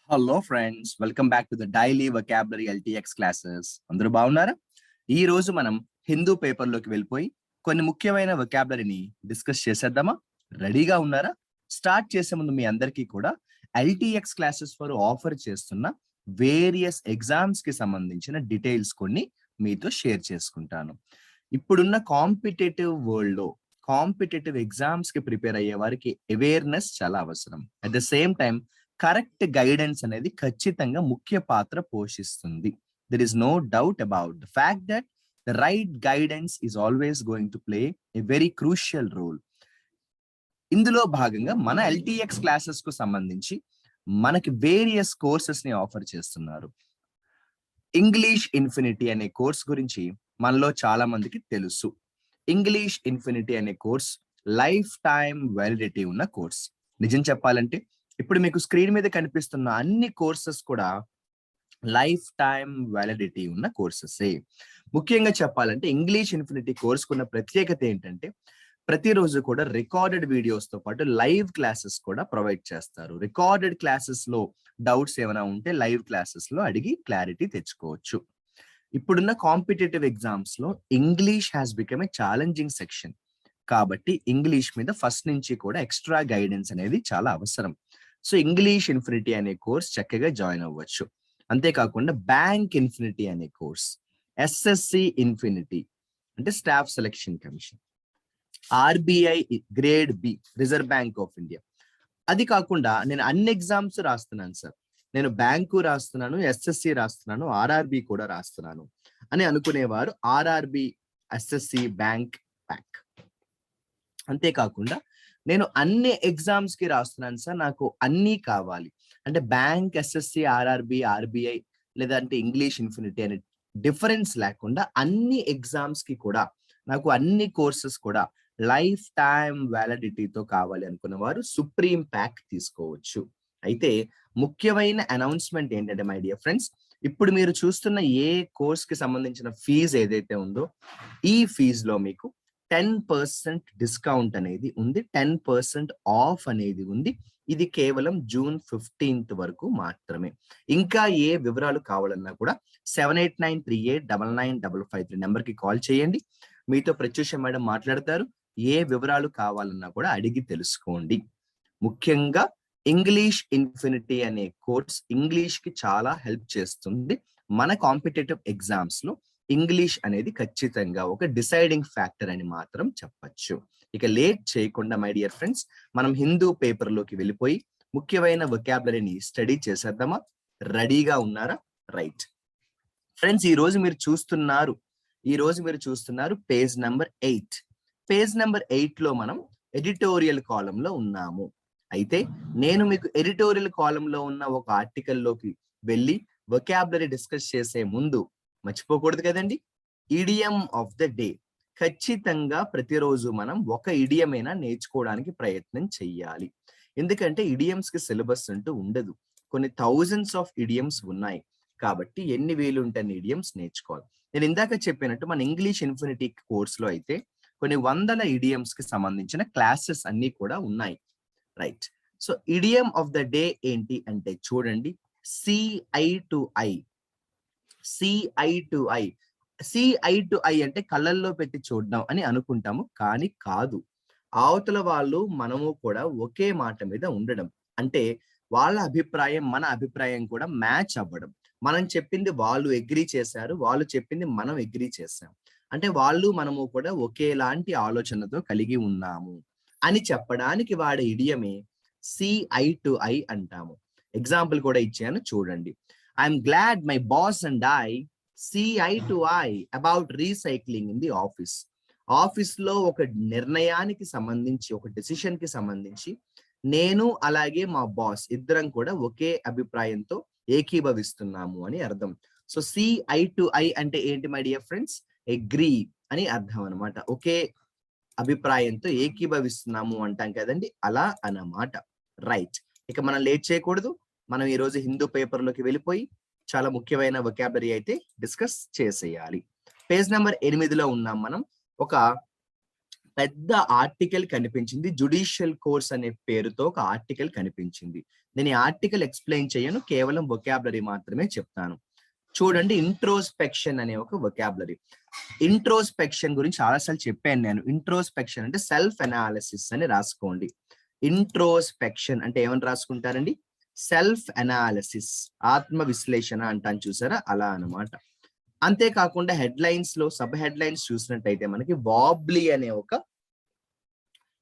Hello friends, welcome back to the daily vocabulary LTX classes. అందరూ బాగున్నారా? ఈ రోజు మనం హిందూ పేపర్ లోకి వెళ్ళిపోయి కొన్ని ముఖ్యమైన వొకాబులరీని డిస్కస్ చేసేద్దామా? రెడీగా ఉన్నారా? స్టార్ట్ చేసే ముందు మీ అందరికీ కూడా ఎల్టీఎక్స్ క్లాసెస్ ఫర్ ఆఫర్ చేస్తున్న వేరియస్ ఎగ్జామ్స్ కి సంబంధించిన డీటెయిల్స్ కొన్ని మీతో షేర్ చేసుకుంటాను. ఇప్పుడున్న కాంపిటేటివ్ వరల్డ్ లో కాంపిటేటివ్ ఎగ్జామ్స్ కి ప్రిపేర్ అయ్యే వారికి అవేర్నెస్ చాలా అవసరం. At the same time correct guidance అనేది ఖచ్చితంగా ముఖ్య పాత్ర పోషిస్తుంది. There is no doubt about the fact that the right guidance is always going to play a very crucial role. ఇందులో భాగంగా మన ఎల్టీఎక్స్ క్లాసెస్ కు సంబంధించి మనకి వేరియస్ కోర్సెస్ ని ఆఫర్ చేస్తున్నారు. ఇంగ్లీష్ ఇన్ఫినిటీ అనే కోర్స్ గురించి మనలో చాలా మందికి తెలుసు. ఇంగ్లీష్ ఇన్ఫినిటీ అనే కోర్స్ లైఫ్ టైం వ్యాలిడిటీ ఉన్న కోర్స్. నిజం చెప్పాలంటే ఇప్పుడు మీకు స్క్రీన్ మీద కనిపిస్తున్న అన్ని కోర్సెస్ కూడా లైఫ్ టైం వ్యాలిడిటీ ఉన్న కోర్సెసే. ముఖ్యంగా చెప్పాలంటే ఇంగ్లీష్ ఇన్ఫినిటీ కోర్సుకున్న ప్రత్యేకత ఏంటంటే ప్రతిరోజు కూడా రికార్డెడ్ వీడియోస్ తో పాటు లైవ్ క్లాసెస్ కూడా ప్రొవైడ్ చేస్తారు. రికార్డెడ్ క్లాసెస్ లో డౌట్స్ ఏమైనా ఉంటే లైవ్ క్లాసెస్ లో అడిగి క్లారిటీ తెచ్చుకోవచ్చు. ఇప్పుడున్న కాంపిటేటివ్ ఎగ్జామ్స్ లో English has become a challenging section. కాబట్టి ఇంగ్లీష్ మీద ఫస్ట్ నుంచి కూడా ఎక్స్ట్రా గైడెన్స్ అనేది చాలా అవసరం. సో ఇంగ్లీష్ ఇన్ఫినిటీ అనే కోర్స్ చక్కగా జాయిన్ అవ్వచ్చు. అంతేకాకుండా బ్యాంక్ ఇన్ఫినిటీ అనే కోర్స్, ఎస్ఎస్సి ఇన్ఫినిటీ అంటే staff selection commission, RBI grade B reserve bank of India. అది కాకుండా నేను అన్ని ఎగ్జామ్స్ రాస్తున్నాను సార్, నేను బ్యాంకు రాస్తున్నాను, ఎస్ఎస్సి రాస్తున్నాను, ఆర్ఆర్బి కూడా రాస్తున్నాను అని అనుకునేవారు ఆర్ఆర్బి ఎస్ఎస్సి బ్యాంక్ ప్యాక్. అంతేకాకుండా నేను అన్ని ఎగ్జామ్స్ కి రాస్తున్నాను సార్, నాకు అన్ని కావాలి అంటే బ్యాంక్, ఎస్ఎస్సి, ఆర్ఆర్బి, ఆర్బిఐ లేదంటే ఇంగ్లీష్ ఇన్ఫినిటీ అనే డిఫరెన్స్ లేకుండా అన్ని ఎగ్జామ్స్ కి కూడా నాకు అన్ని కోర్సెస్ కూడా లైఫ్ టైం వ్యాలిడిటీతో కావాలి అనుకున్న వారు సుప్రీం ప్యాక్ తీసుకోవచ్చు. అయితే ముఖ్యమైన అనౌన్స్మెంట్ ఏంటంటే మై డియర్ ఫ్రెండ్స్, ఇప్పుడు మీరు చూస్తున్న ఏ కోర్స్ కి సంబంధించిన ఫీజు ఏదైతే ఉందో ఈ ఫీజులో మీకు 10% డిస్కౌంట్ అనేది ఉంది, 10% ఆఫ్ అనేది ఉంది. ఇది కేవలం జూన్ 15th వరకు మాత్రమే. ఇంకా ఏ వివరాలు కావాలన్నా కూడా 7893899553 నెంబర్ కి కాల్ చేయండి. మీతో ప్రత్యూష మేడం మాట్లాడతారు. ఏ వివరాలు కావాలన్నా కూడా అడిగి తెలుసుకోండి. ముఖ్యంగా ఇంగ్లీష్ ఇన్ఫినిటీ అనే కోర్స్ ఇంగ్లీష్ కి చాలా హెల్ప్ చేస్తుంది. మన కాంపిటేటివ్ ఎగ్జామ్స్ లో ఇంగ్లీష్ అనేది ఖచ్చితంగా ఒక డిసైడింగ్ ఫ్యాక్టర్ అని మాత్రం చెప్పచ్చు. ఇక లేట్ చేయకుండా మై డియర్ ఫ్రెండ్స్, మనం హిందూ పేపర్ లోకి వెళ్ళిపోయి ముఖ్యమైన వొకాబులరీని స్టడీ చేసేద్దామా? రెడీగా ఉన్నారా? రైట్ ఫ్రెండ్స్, ఈ రోజు మీరు చూస్తున్నారు పేజ్ నెంబర్ 8. పేజ్ నెంబర్ 8 లో మనం ఎడిటోరియల్ కాలం లో ఉన్నాము. అయితే నేను మీకు ఎడిటోరియల్ కాలం లో ఉన్న ఒక ఆర్టికల్ లోకి వెళ్ళి వొకాబులరీ డిస్కస్ చేసే ముందు మర్చిపోకూడదు కదండి, ఇడియం ఆఫ్ ద డే. ఖచ్చితంగా ప్రతిరోజు మనం ఒక ఇడియం అయినా నేర్చుకోవడానికి ప్రయత్నం చెయ్యాలి. ఎందుకంటే ఇడియమ్స్ కి సిలబస్ అంటూ ఉండదు, కొన్ని థౌజండ్స్ ఆఫ్ ఇడియమ్స్ ఉన్నాయి. కాబట్టి ఎన్ని వేలు ఉంటే ఇడియమ్స్ నేర్చుకోవాలి. నేను ఇందాక చెప్పినట్టు మన ఇంగ్లీష్ ఇన్ఫినిటీ కోర్స్ లో అయితే కొన్ని వందల ఇడియమ్స్ కి సంబంధించిన క్లాసెస్ అన్ని కూడా ఉన్నాయి. Right, so idiom of the day ఏంటి అంటే చూడండి, CI to I. CI to I, CI to I అంటే కళ్ళల్లో పెట్టి చూడడం అని అనుకుంటాము, కానీ కాదు. అవతల వాళ్ళు మనము కూడా ఒకే మాట మీద ఉండడం, అంటే వాళ్ళ అభిప్రాయం మన అభిప్రాయం కూడా మ్యాచ్ అవ్వడం. మనం చెప్పింది వాళ్ళు అగ్రీ చేశారు, వాళ్ళు చెప్పింది మనం అగ్రీ చేశాం, అంటే వాళ్ళు మనము కూడా ఒకేలాంటి ఆలోచనతో కలిగి ఉన్నాము అని చెప్పడానికి వాడే ఇడియమే సిఐ టు ఐ అంటాము. ఎగ్జాంపుల్ కూడా ఇచ్చాను చూడండి. I'm glad my boss and I see eye to eye about recycling in the office. Office లో ఒక నిర్ణయానికి సంబంధించి, ఒక డెసిషన్ కి సంబంధించి నేను అలాగే మా బాస్ ఇద్దరం కూడా ఒకే అభిప్రాయంతో ఏకీభవిస్తున్నాము అని అర్థం. సో సిఐ టు ఐ అంటే ఏంటి మై డియర్ ఫ్రెండ్స్? అగ్రీ అని అర్థం అనమాట. ఒకే అభిప్రాయంతో ఏకీభవిస్తున్నాము అంటాం కదండి, అలా అన్నమాట. రైట్, ఇక మనం లేట్ చేయకూడదు. మనం ఈ రోజు హిందూ పేపర్ లోకి వెళ్ళిపోయి చాలా ముఖ్యమైన వొకాబులరీ అయితే డిస్కస్ చేసేయాలి. పేజ్ నెంబర్ 8లో ఉన్నాం మనం. ఒక పెద్ద ఆర్టికల్ కనిపించింది. జుడిషియల్ కోర్స్ అనే పేరుతో ఒక ఆర్టికల్ కనిపించింది. నేను ఈ ఆర్టికల్ ఎక్స్ప్లెయిన్ చేయను, కేవలం వొకాబులరీ మాత్రమే చెప్తాను. చూడండి, ఇంట్రోస్పెక్షన్ అనే ఒక వొకాబులరీ. ఇంట్రోస్పెక్షన్ గురించి చాలాసార్లు చెప్పాను నేను. ఇంట్రోస్పెక్షన్ అంటే సెల్ఫ్ అనాలిసిస్ అని రాసుకోండి. ఇంట్రోస్పెక్షన్ అంటే ఏమని రాసుకుంటారండి? సెల్ఫ్ అనాలిసిస్, ఆత్మ విశ్లేషణ అంటాను చూసారా, అలా అన్నమాట. అంతేకాకుండా హెడ్లైన్స్ లో సబ్ హెడ్లైన్స్ చూసినట్టయితే మనకి వాబ్లీ అనే ఒక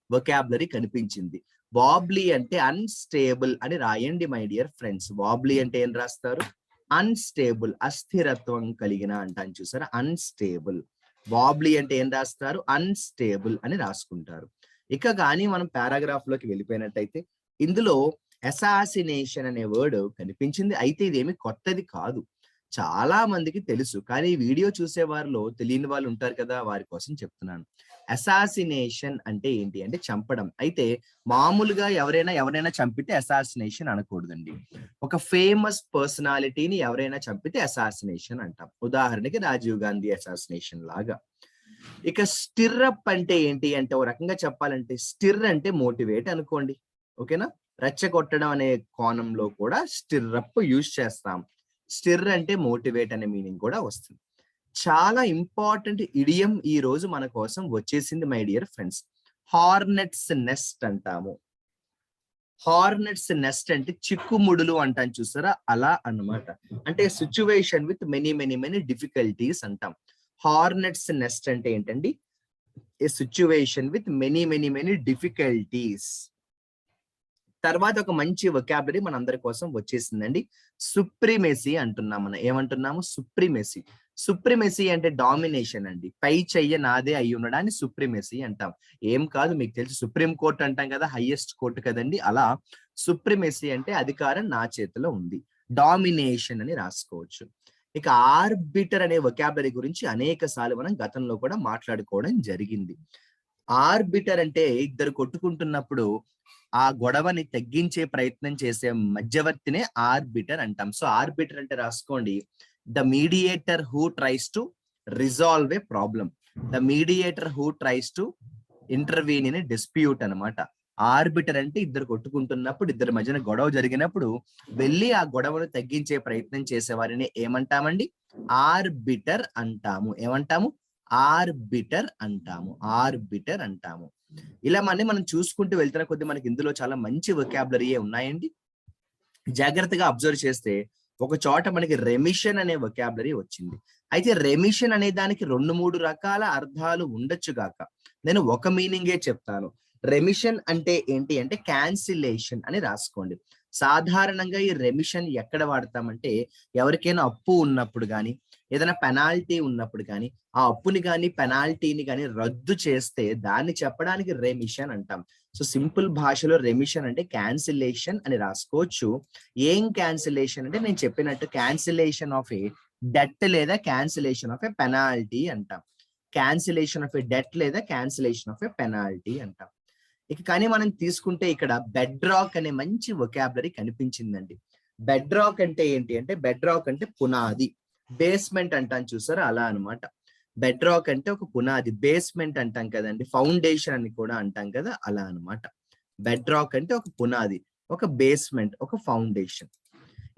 వొకాబులరీ కనిపించింది. వాబ్లీ అంటే అన్స్టేబుల్ అని రాయండి మై డియర్ ఫ్రెండ్స్. వాబ్లీ అంటే ఏం రాస్తారు? అన్స్టేబుల్, అస్థిరత్వం కలిగిన అంటాను చూసారా, అన్స్టేబుల్. వాబ్లీ అంటే ఏం రాస్తారు? అన్స్టేబుల్ అని రాసుకుంటారు. ఇక కానీ మనం పారాగ్రాఫ్ లోకి వెళ్ళిపోయినట్టయితే ఇందులో అసాసినేషన్ అనే వర్డ్ కనిపించింది. అయితే ఇదేమి కొత్తది కాదు, చాలా మందికి తెలుసు. కానీ ఈ వీడియో చూసే వారిలో తెలియని వాళ్ళు ఉంటారు కదా, వారి కోసం చెప్తున్నాను. అసాసినేషన్ అంటే ఏంటి అంటే చంపడం. అయితే మామూలుగా ఎవరైనా చంపితే అసాసినేషన్ అనకూడదండి. ఒక ఫేమస్ పర్సనాలిటీని ఎవరైనా చంపితే అసాసినేషన్ అంటాం. ఉదాహరణకి రాజీవ్ గాంధీ అసాసినేషన్ లాగా. ఇక స్టిర్అప్ అంటే ఏంటి అంటే, ఒక రకంగా చెప్పాలంటే స్టిర్ అంటే మోటివేట్ అనుకోండి. ఓకేనా? రెచ్చగొట్టడం అనే కోణంలో కూడా స్టిర్అప్ యూజ్ చేస్తాం. స్టిర్ అంటే మోటివేట్ అనే మీనింగ్ కూడా వస్తుంది. చాలా ఇంపార్టెంట్ ఇడియం ఈ రోజు మన కోసం వచ్చేసింది my dear friends. Hornet's nest అంటాము. హార్నెట్స్ నెస్ట్ అంటే చిక్కుముడులు అంటాం చూసారా, అలా అన్నమాట. అంటే సిచ్యువేషన్ విత్ మెనీ డిఫికల్టీస్ అంటాం. హార్నెట్స్ నెస్ట్ అంటే ఏంటండి? A situation with many difficulties. తర్వాత ఒక మంచి వొకాబులరీ మన అందరి కోసం వచ్చేసిందండి. సుప్రీమసీ అంటున్నాం. మనం ఏమంటున్నాము? సుప్రీమసీ. సుప్రీమసీ అంటే డామినేషన్ అండి. పై చెయ్య నాదే అయి ఉండడాన్ని సుప్రీమసీ అంటాం. ఏం కాదు, మీకు తెలుసు, సుప్రీం కోర్ట్ అంటాం కదా, హైయెస్ట్ కోర్టు కదండి. అలా సుప్రీమసీ అంటే అధికారం నా చేతిలో ఉంది. డామినేషన్ అని రాసుకోవచ్చు. ఇక ఆర్బిటర్ అనే వొకాబులరీ గురించి అనేక సార్లు మనం గతంలో కూడా మాట్లాడుకోవడం జరిగింది. ఆర్బిటర్ అంటే ఇద్దరు కొట్టుకుంటున్నప్పుడు ఆ గొడవని తగ్గించే ప్రయత్నం చేసే మధ్యవర్తినే ఆర్బిటర్ అంటాం. సో ఆర్బిటర్ అంటే రాసుకోండి, the mediator who tries to resolve a problem. The mediator who tries to intervene in a dispute అనమాట. ఆర్బిటర్ అంటే ఇద్దరు కొట్టుకుంటున్నప్పుడు, ఇద్దరి మధ్యన గొడవ జరిగినప్పుడు వెళ్ళి ఆ గొడవను తగ్గించే ప్రయత్నం చేసే వారిని ఏమంటామండి? ఆర్బిటర్ అంటాము. ఏమంటాము? ఆర్బిటర్ అంటాము. ఆర్బిటర్ అంటాము. ఇలా మనం చూసుకుంటూ వెళ్తున్న కొద్ది మనకి ఇందులో చాలా మంచి వొకాబులరీయే ఉన్నాయండి. జాగ్రత్తగా అబ్జర్వ్ చేస్తే ఒక చోట మనకి రెమిషన్ అనే వొకాబులరీ వచ్చింది. అయితే రెమిషన్ అనే దానికి 2-3 రకాల అర్థాలు ఉండొచ్చు గాక, నేను ఒక మీనింగే చెప్తాను. రెమిషన్ అంటే ఏంటి అంటే క్యాన్సిలేషన్ అని రాసుకోండి. సాధారణంగా ఈ రెమిషన్ ఎక్కడ వాడతామంటే, ఎవరికైనా అప్పు ఉన్నప్పుడు కానీ, ఏదైనా పెనాల్టీ ఉన్నప్పుడు కానీ, ఆ అప్పుని కానీ పెనాల్టీని కానీ రద్దు చేస్తే దాన్ని చెప్పడానికి రెమిషన్ అంటాం. సో సింపుల్ భాషలో రెమిషన్ అంటే క్యాన్సిలేషన్ అని రాసుకోవచ్చు. ఏం క్యాన్సిలేషన్ అంటే నేను చెప్పినట్టు క్యాన్సిలేషన్ ఆఫ్ ఏ డెట్ లేదా క్యాన్సిలేషన్ ఆఫ్ ఏ పెనాల్టీ అంటాం. క్యాన్సిలేషన్ ఆఫ్ ఏ డెట్ లేదా క్యాన్సిలేషన్ ఆఫ్ ఏ పెనాల్టీ అంటాం. ఇక కానీ మనం తీసుకుంటే ఇక్కడ బెడ్ రాక్ అనే మంచి వొకాబులరీ కనిపించిందండి. బెడ్ రాక్ అంటే ఏంటి అంటే, బెడ్ రాక్ అంటే పునాది, బేస్మెంట్ అంటాం చూసారా, అలా అనమాట. బెడ్ రాక్ అంటే ఒక పునాది, బేస్మెంట్ అంటాం కదండి, ఫౌండేషన్ అని కూడా అంటాం కదా, అలా అనమాట. బెడ్ రాక్ అంటే ఒక పునాది, ఒక బేస్మెంట్, ఒక ఫౌండేషన్.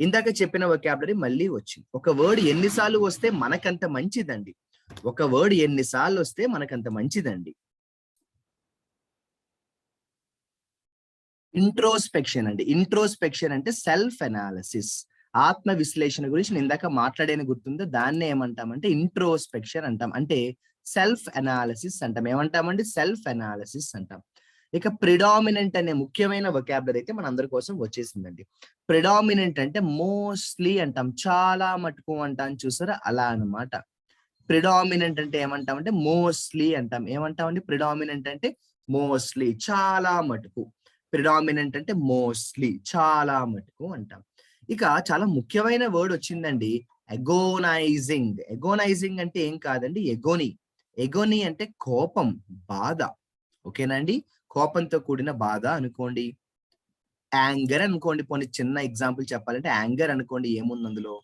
ఇందాక చెప్పిన వొకాబులరీ మళ్ళీ వచ్చింది. ఒక వర్డ్ ఎన్నిసార్లు వస్తే మనకంత మంచిదండి. ఒక వర్డ్ ఎన్నిసార్లు వస్తే మనకంత మంచిదండి. ఇంట్రోస్పెక్షన్ అండి. ఇంట్రోస్పెక్షన్ అంటే సెల్ఫ్ అనాలిసిస్, ఆత్మ విశ్లేషణ గురించి నేను ఇందాక మాట్లాడేది గుర్తుందో, దాన్నే ఏమంటామంటే ఇంట్రోస్పెక్షన్ అంటాం. అంటే సెల్ఫ్ అనాలిసిస్ అంటాం. ఏమంటామండి? సెల్ఫ్ అనాలిసిస్ అంటాం. ఇక ప్రిడామినెంట్ అనే ముఖ్యమైన వొకాబులరీ అయితే మన అందరి కోసం వచ్చేసిందండి. ప్రిడామినెంట్ అంటే మోస్ట్లీ అంటాం, చాలా మటుకు అంటాం చూసారా, అలా అన్నమాట. ప్రిడామినెంట్ అంటే ఏమంటామంటే మోస్ట్లీ అంటాం. ఏమంటామండి? ప్రిడామినెంట్ అంటే మోస్ట్లీ, చాలా మటుకు. ప్రిడామినెంట్ అంటే మోస్ట్లీ, చాలా మటుకు అంటాం. ఇక చాలా ముఖ్యమైన వర్డ్ వచ్చిందండి, ఎగోనైజింగ్. ఎగోనైజింగ్ అంటే ఏం కాదండి, ఎగోని. ఎగోని అంటే కోపం, బాధ. ఓకేనండి? కోపంతో కూడిన బాధ అనుకోండి. యాంగర్ అనుకోండి, పోనీ చిన్న ఎగ్జాంపుల్ చెప్పాలంటే యాంగర్ అనుకోండి, ఏముంది అందులో.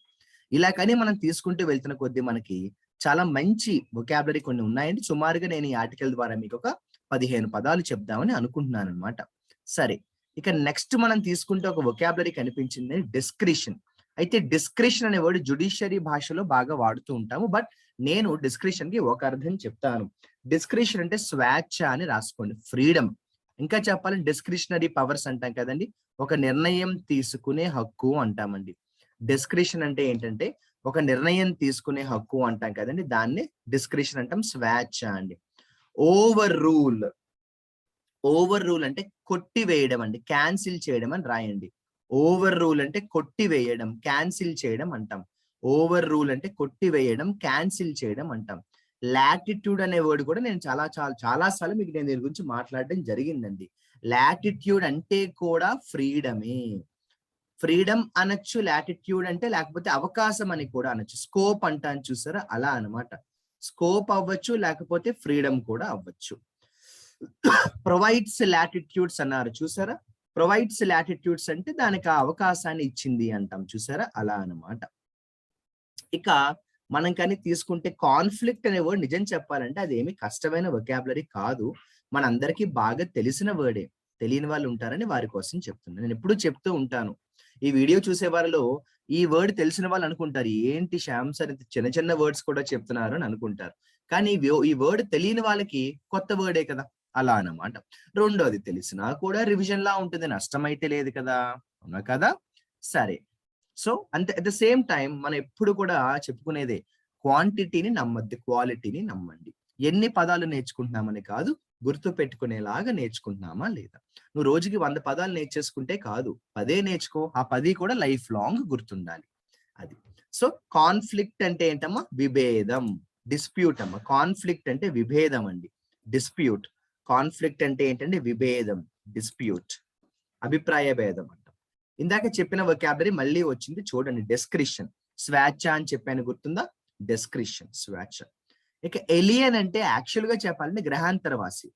ఇలా కానీ మనం తీసుకుంటూ వెళ్తున్న కొద్దీ మనకి చాలా మంచి వొకాబులరీ కొన్ని ఉన్నాయండి. సుమారుగా నేను ఈ ఆర్టికల్ ద్వారా మీకు ఒక 15 పదాలు చెప్దామని అనుకుంటున్నాను అనమాట. సరే, ఇక నెక్స్ట్ మనం తీసుకుంటే ఒక వొకాబులరీ కనిపించింది, డిస్క్రిషన్. అయితే డిస్క్రిషన్ అనే వర్డ్ జుడిషియరీ భాషలో బాగా వాడుతూ ఉంటాము, బట్ నేను డిస్క్రిషన్ కి ఒక అర్థం చెప్తాను. డిస్క్రిషన్ అంటే స్వేచ్ఛ అని రాసుకోండి, ఫ్రీడమ్. ఇంకా చెప్పాలంటే డిస్క్రిషనరీ పవర్స్ అంటాం కదండి, ఒక నిర్ణయం తీసుకునే హక్కు అంటామండి. డిస్క్రిషన్ అంటే ఏంటంటే ఒక నిర్ణయం తీసుకునే హక్కు అంటాం కదండి, దాన్ని డిస్క్రిషన్ అంటాం, స్వేచ్ఛ అండి. ఓవర్ రూల్, ఓవర్ రూల్ అంటే కొట్టివేయడం అండి, క్యాన్సిల్ చేయడం అని రాయండి. ఓవర్ రూల్ అంటే కొట్టివేయడం, క్యాన్సిల్ చేయడం అంటాం. ఓవర్ రూల్ అంటే కొట్టివేయడం, క్యాన్సిల్ చేయడం అంటాం. లాటిట్యూడ్ అనే వర్డ్ కూడా నేను చాలా సార్లు మీకు నేను దీని గురించి మాట్లాడడం జరిగిందండి. లాటిట్యూడ్ అంటే కూడా ఫ్రీడమే. ఫ్రీడమ్ అనొచ్చు, లాటిట్యూడ్ అంటే, లేకపోతే అవకాశం అని కూడా అనొచ్చు. స్కోప్ అంటాను చూసారా, అలా అనమాట. స్కోప్ అవ్వచ్చు, లేకపోతే ఫ్రీడమ్ కూడా అవ్వచ్చు. ప్రొవైడ్స్ లాటిట్యూడ్స్ అన్నారు చూసారా, ప్రొవైడ్స్ లాటిట్యూడ్స్ అంటే దానికి ఆ అవకాశాన్ని ఇచ్చింది అంటాం చూసారా, అలా అన్నమాట. ఇక మనం కానీ తీసుకుంటే కాన్ఫ్లిక్ట్ అనే వర్డ్ నిజం చెప్పాలంటే అది ఏమి కష్టమైన వొకాబులరీ కాదు, మనందరికీ బాగా తెలిసిన వర్డే. తెలియని వాళ్ళు ఉంటారని వారి కోసం చెప్తున్నాను. నేను ఎప్పుడూ చెప్తూ ఉంటాను, ఈ వీడియో చూసే వారిలో ఈ వర్డ్ తెలిసిన వాళ్ళు అనుకుంటారు, ఏంటి శ్యామ్ సార్ ఇంత చిన్న చిన్న వర్డ్స్ కూడా చెప్తున్నారు అని అనుకుంటారు. కానీ ఈ వర్డ్ తెలియని వాళ్ళకి కొత్త వర్డే కదా, అలా అన్నమాట. రెండోది, తెలిసినా కూడా రివిజన్ లా ఉంటుంది, నష్టమైతే లేదు కదా, అవునా కదా. సరే, సో అంతే. అట్ ద సేమ్ టైం మనం ఎప్పుడు కూడా చెప్పుకునేదే, క్వాంటిటీని నమ్మద్దు, క్వాలిటీని నమ్మండి. ఎన్ని పదాలు నేర్చుకుంటున్నామని కాదు, గుర్తు పెట్టుకునేలాగా నేర్చుకుంటున్నామా లేదా. నువ్వు రోజుకి 100 పదాలు నేర్చేసుకుంటే కాదు, 10 నేర్చుకో, ఆ 10 కూడా లైఫ్ లాంగ్ గుర్తుండాలి, అది. సో కాన్ఫ్లిక్ట్ అంటే ఏంటమ్మా, విభేదం. డిస్ప్యూట్ అమ్మా, కాన్ఫ్లిక్ట్ అంటే విభేదం అండి, డిస్ప్యూట్. కాన్ఫ్లిక్ట్ అంటే ఏంటంటే విభేదం, డిస్ప్యూట్, అభిప్రాయ భేదం అంట. ఇందాక చెప్పిన వొకాబులరీ మళ్ళీ వచ్చింది చూడండి, డిస్క్రిషన్. స్వేచ్ఛ అని చెప్పాను, గుర్తుందా, డిస్క్రిషన్, స్వేచ్ఛ. ఇక ఎలియన్ అంటే యాక్చువల్ గా చెప్పాలంటే గ్రహాంతరవాసి.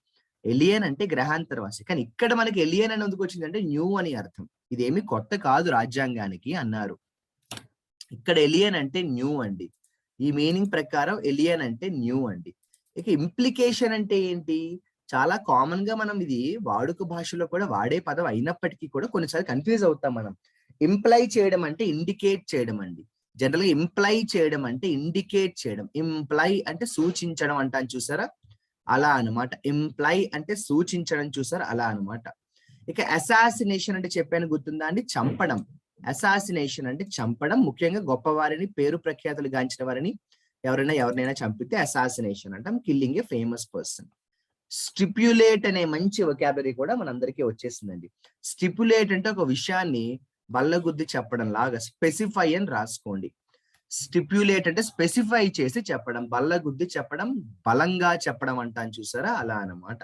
ఎలియన్ అంటే గ్రహాంతరవాసి, కానీ ఇక్కడ మనకి ఎలియన్ అని ఎందుకు వచ్చిందంటే న్యూ అని అర్థం. ఇదేమి కొత్త కాదు రాజ్యాంగానికి అన్నారు. ఇక్కడ ఎలియన్ అంటే న్యూ అండి, ఈ మీనింగ్ ప్రకారం ఎలియన్ అంటే న్యూ అండి. ఇక ఇంప్లికేషన్ అంటే ఏంటి, చాలా కామన్ గా మనం ఇది వాడుక భాషలో కూడా వాడే పదం అయినప్పటికీ కూడా కొన్నిసార్లు కన్ఫ్యూజ్ అవుతాం మనం. ఇంప్లై చేయడం అంటే ఇండికేట్ చేయడం అండి. జనరల్ గా ఇంప్లై చేయడం అంటే ఇండికేట్ చేయడం, ఇంప్లై అంటే సూచించడం అంటాను చూసారా, అలా అనమాట. ఇంప్లై అంటే సూచించడం చూసారా, అలా అనమాట. ఇక అసాసినేషన్ అంటే చెప్పాను గుర్తుందా అండి, చంపడం. అసాసినేషన్ అంటే చంపడం, ముఖ్యంగా గొప్పవారిని, పేరు ప్రఖ్యాతులు గాంచిన వారిని ఎవరినైనా చంపితే అసాసినేషన్ అంటాం, కిల్లింగ్ ఏ ఫేమస్ పర్సన్. స్టిప్యులేట్ అనే మంచి వొకాబులరీ కూడా మనందరికీ వచ్చేసిందండి. స్టిప్యులేట్ అంటే ఒక విషయాన్ని బల్లగుద్ది చెప్పడం లాగా, స్పెసిఫై అని రాసుకోండి. స్టిప్యులేట్ అంటే స్పెసిఫై చేసి చెప్పడం, బల్లగుద్ది చెప్పడం, బలంగా చెప్పడం అంటాను చూసారా, అలా అన్నమాట.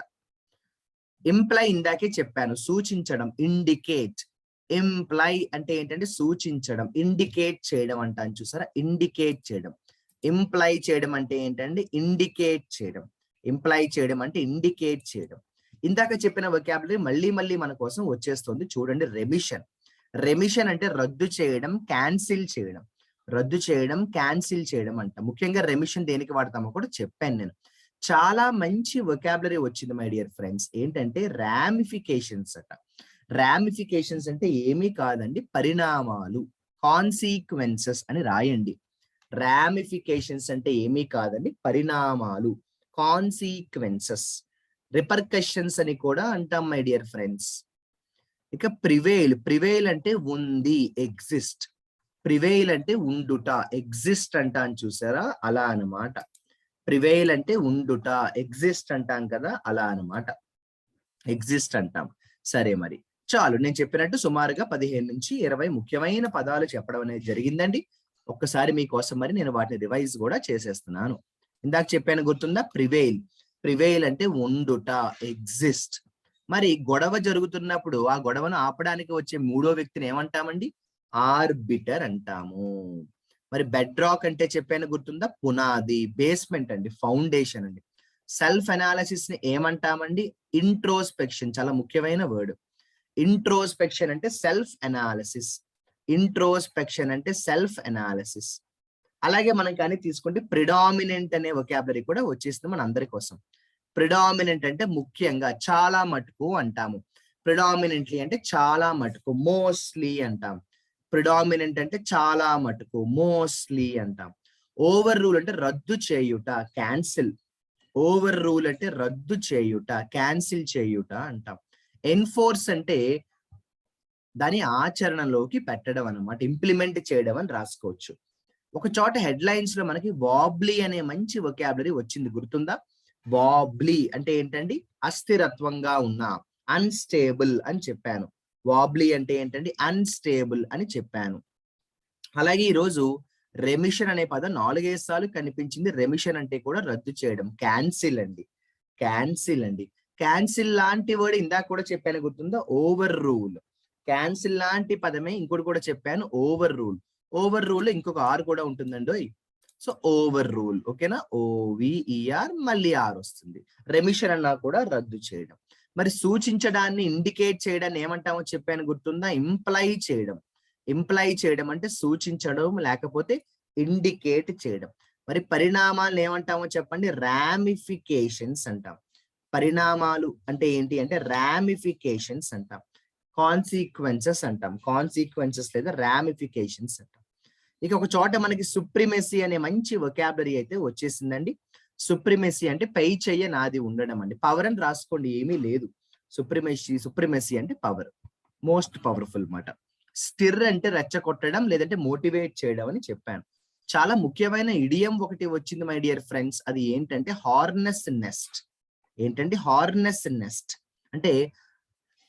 ఇంప్లై ఇందాకే చెప్పాను, సూచించడం, ఇండికేట్. ఇంప్లై అంటే ఏంటంటే సూచించడం, ఇండికేట్ చేయడం అంటాను చూసారా, ఇండికేట్ చేయడం. ఇంప్లై చేయడం అంటే ఏంటంటే ఇండికేట్ చేయడం, ఇంప్లై చేయడం అంటే ఇండికేట్ చేయడం. ఇందాక చెప్పిన వొకాబులరీ మళ్ళీ మన కోసం వచ్చేస్తుంది చూడండి, రెమిషన్. రెమిషన్ అంటే రద్దు చేయడం, క్యాన్సిల్ చేయడం. రద్దు చేయడం, క్యాన్సిల్ చేయడం అంట. ముఖ్యంగా రెమిషన్ దేనికి వాడతామో కూడా చెప్పాను నేను. చాలా మంచి వొకాబులరీ వచ్చింది మై డియర్ ఫ్రెండ్స్, ఏంటంటే రామిఫికేషన్స్ అట. రామిఫికేషన్స్ అంటే ఏమీ కాదండి, పరిణామాలు, కాన్సిక్వెన్సెస్ అని రాయండి. రామిఫికేషన్స్ అంటే ఏమీ కాదండి, పరిణామాలు, కాన్సిక్వెన్సెస్. రిపర్కషన్స్ అని కూడా అంటాం మై డియర్ ఫ్రెండ్స్. ఇక ప్రివేల్, ప్రివేల్ అంటే ఉంది, ఎగ్జిస్ట్. ప్రివేల్ అంటే ఉండుట, ఎగ్జిస్ట్ అంటాను చూసారా, అలా అన్నమాట. ప్రివేల్ అంటే ఉండుట, ఎగ్జిస్ట్ అంటాం కదా, అలా అన్నమాట, ఎగ్జిస్ట్ అంటాం. సరే, మరి చాలు, నేను చెప్పినట్టు సుమారుగా 15 నుంచి 20 ముఖ్యమైన పదాలు చెప్పడం అనేది జరిగిందండి. ఒక్కసారి మీకోసం మరి నేను వాటిని రివైజ్ కూడా చేసేస్తున్నాను. ఇందాక చెప్పాను గుర్తుందా, ప్రివేల్. ప్రివేల్ అంటే ఉండుట, ఎగ్జిస్ట్. మరి గొడవ జరుగుతున్నప్పుడు ఆ గొడవను ఆపడానికి వచ్చే మూడో వ్యక్తిని ఏమంటామండి, ఆర్బిటర్ అంటాము. మరి బెడ్ రాక్ అంటే చెప్పాను గుర్తుందా, పునాది, బేస్మెంట్ అండి, ఫౌండేషన్ అండి. సెల్ఫ్ అనాలిసిస్ ని ఏమంటామండి, ఇంట్రోస్పెక్షన్, చాలా ముఖ్యమైన వర్డ్. ఇంట్రోస్పెక్షన్ అంటే సెల్ఫ్ అనాలిసిస్, ఇంట్రోస్పెక్షన్ అంటే సెల్ఫ్ అనాలిసిస్. అలాగే మనం కానీ తీసుకుంటే ప్రిడామినెంట్ అనే వొకాబులరీ కూడా వచ్చేస్తుంది మన అందరి కోసం. ప్రిడామినెంట్ అంటే ముఖ్యంగా, చాలా మటుకు అంటాము. ప్రిడామినెంట్లీ అంటే చాలా మటుకు, మోస్ట్లీ అంటాం. ప్రిడామినెంట్ అంటే చాలా మటుకు, మోస్ట్లీ అంటాం. ఓవర్ రూల్ అంటే రద్దు చేయుట, క్యాన్సిల్. ఓవర్ రూల్ అంటే రద్దు చేయుట, క్యాన్సిల్ చేయుట అంటాం. ఎన్ఫోర్స్ అంటే దాని ఆచరణలోకి పెట్టడం అన్నమాట, ఇంప్లిమెంట్ చేయడం అని రాసుకోవచ్చు. ఒక చోట హెడ్ లైన్స్ లో మనకి వాబ్లీ అనే మంచి వొకాబులరీ వచ్చింది, గుర్తుందా? వాబ్లీ అంటే ఏంటండి? అస్థిరత్వంగా ఉన్న, అన్స్టేబుల్ అని చెప్పాను. వాబ్లీ అంటే ఏంటండి? అన్స్టేబుల్ అని చెప్పాను. అలాగే ఈరోజు రెమిషన్ అనే పదం 4-5 సార్లు కనిపించింది. రెమిషన్ అంటే కూడా రద్దు చేయడం, క్యాన్సిల్ అండి, క్యాన్సిల్ అండి. క్యాన్సిల్ లాంటి వర్డ్ ఇందాక కూడా చెప్పాను, గుర్తుందా? Over rule. క్యాన్సిల్ లాంటి పదమే ఇంకోటి కూడా చెప్పాను, ఓవర్ రూల్. ఓవర్ రూల్ ఇంకొక ఆర్ కూడా ఉంటుందండి. సో ఓవర్ రూల్, ఓకేనా? ఓవిఈఆర్ మళ్ళీ ఆర్ వస్తుంది. రెమిషన్ అన్నా కూడా రద్దు చేయడం. మరి సూచించడాన్ని, ఇండికేట్ చేయడాన్ని ఏమంటామో చెప్పాను, గుర్తుందా? ఇంప్లై చేయడం. ఇంప్లై చేయడం అంటే సూచించడం లేకపోతే ఇండికేట్ చేయడం. మరి పరిణామాలను ఏమంటామో చెప్పండి? రామిఫికేషన్స్ అంటాం. పరిణామాలు అంటే ఏంటి అంటే రామిఫికేషన్స్ అంటాం. కాన్సిక్వెన్సెస్ అంటాం, కాన్సిక్వెన్సెస్ లేదా రామిఫికేషన్స్ అంటాం. ఇక ఒక చోట మనకి సుప్రిమసీ అనే మంచి వొకాబులరీ అయితే వచ్చేసిందండి. సుప్రిమసీ అంటే పై చెయ్య నాది ఉండడం అండి. పవర్ అని రాసుకోండి, ఏమీ లేదు. సుప్రిమసీ అంటే పవర్, మోస్ట్ పవర్ఫుల్ మాట. స్టిర్ అంటే రెచ్చగొట్టడం లేదంటే మోటివేట్ చేయడం అని చెప్పాను. చాలా ముఖ్యమైన ఇడియం ఒకటి వచ్చింది మై డియర్ ఫ్రెండ్స్, అది ఏంటంటే హార్నెస్ నెస్ట్. ఏంటంటే హార్నెస్ నెస్ట్ అంటే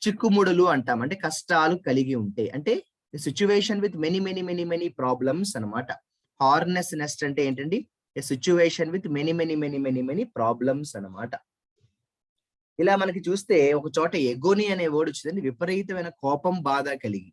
చిక్కుముడులు అంటాం, అంటే కష్టాలు కలిగి ఉంటే, అంటే situation with many many many many problems అనమాట. హార్నెస్ నెస్ట్ అంటే ఏంటండి? Situation with many many many many many problems అనమాట. ఇలా మనకి చూస్తే ఒక చోట ఎగోని అనే వర్డ్ వచ్చిందండి, విపరీతమైన కోపం, బాధ కలిగి.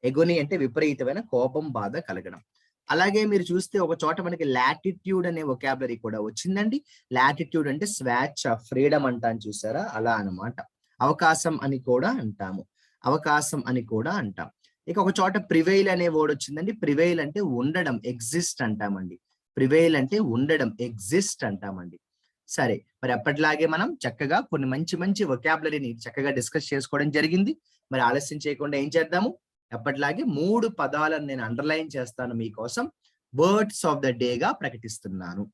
ఎగోని అంటే విపరీతమైన కోపం, బాధ కలగడం. అలాగే మీరు చూస్తే ఒక చోట మనకి లాటిట్యూడ్ అనే వొకాబులరీ కూడా వచ్చిందండి. లాటిట్యూడ్ అంటే స్వేచ్ఛ, ఫ్రీడమ్ అంటాను, చూసారా? అలా అన్నమాట. అవకాశం అని కూడా అంటాము, అవకాశం అని కూడా అంటాం. ఇక ఒక చోట ప్రివైల్ అనే వర్డ్ వచ్చిందండి. ప్రివైల్ అంటే ఉండడం, ఎగ్జిస్ట్ అంటామండి. ప్రివైల్ అంటే ఉండడం, ఎగ్జిస్ట్ అంటామండి. సరే, మరి అప్పటిలాగే మనం చక్కగా కొన్ని మంచి మంచి వొకాబులరీని చక్కగా డిస్కస్ చేసుకోవడం జరిగింది. మరి ఆలస్యం చేయకుండా ఏం చేద్దాము? ఎప్పటిలాగే 3 పదాలను నేను అండర్లైన్ చేస్తాను మీకోసం. వర్డ్స్ ఆఫ్ ద డేగా ప్రకటిస్తున్నాను.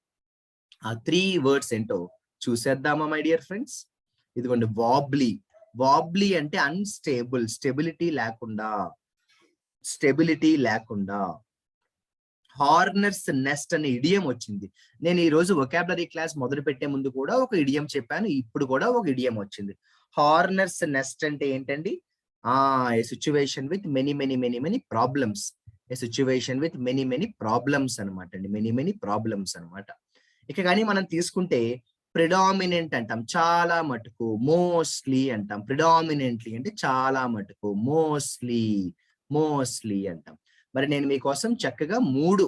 ఆ 3 వర్డ్స్ ఏంటో చూసేద్దామా మై డియర్ ఫ్రెండ్స్? ఇదిగోండి, వాబ్లీ. వాబ్లీ అంటే అన్స్టేబుల్, స్టెబిలిటీ లేకుండా, స్టెబిలిటీ లేకుండా. హార్నర్స్ నెస్ట్ అనే ఇడియం వచ్చింది. నేను ఈ రోజు వొకాబులరీ క్లాస్ మొదలు పెట్టే ముందు కూడా ఒక ఇడియం చెప్పాను, ఇప్పుడు కూడా ఒక ఇడియం వచ్చింది. హార్నర్స్ నెస్ట్ అంటే ఏంటండి? A situation with many many many many problems. A situation with many many problems అనమాట అండి, మెనీ మెనీ ప్రాబ్లమ్స్ అనమాట. ఇక కానీ మనం తీసుకుంటే ప్రిడామినెంట్ అంటాం, చాలా మటుకు. మోస్ట్లీ అంటాం. ప్రిడామినెంట్లీ అంటే చాలా మటుకు. మోస్ట్లీ, మోస్ట్లీ అంటాం. మరి నేను మీకోసం చక్కగా 3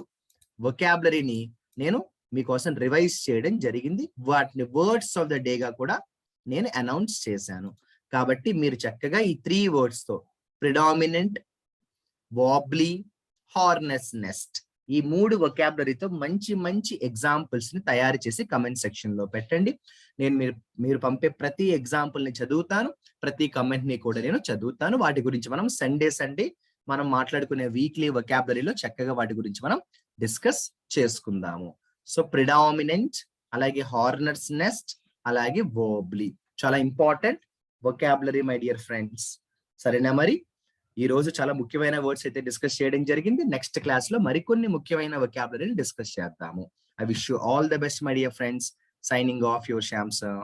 వొకాబులరీని నేను మీకోసం రివైజ్ చేయడం జరిగింది. వాటిని వర్డ్స్ ఆఫ్ ద డేగా కూడా నేను అనౌన్స్ చేశాను. కాబట్టి మీరు చక్కగా ఈ 3 వర్డ్స్ తో, ప్రిడామినెంట్, వాబ్లీ, హార్నెస్ నెస్ట్, ఈ 3 వొకాబులరీతో మంచి మంచి ఎగ్జాంపుల్స్ ని తయారు చేసి కమెంట్ సెక్షన్ లో పెట్టండి. నేను మీరు పంపే ప్రతి ఎగ్జాంపుల్ ని చదువుతాను, ప్రతి కమెంట్ ని కూడా నేను చదువుతాను. వాటి గురించి మనం సండే మనం మాట్లాడుకునే వీక్లీ వొకాబులరీలో చక్కగా వాటి గురించి మనం డిస్కస్ చేసుకుందాము. సో ప్రిడామినెంట్, అలాగే హార్నర్స్ నెస్ట్, అలాగే వాబ్లీ చాలా important vocabulary my dear friends. సరేనా? మరి ఈ రోజు చాలా ముఖ్యమైన వర్డ్స్ అయితే డిస్కస్ చేయడం జరిగింది. నెక్స్ట్ క్లాస్ లో మరికొన్ని ముఖ్యమైన వొకాబులరీని డిస్కస్ చేద్దాము. I wish you all the best my dear friends. Signing off your Shyam sir.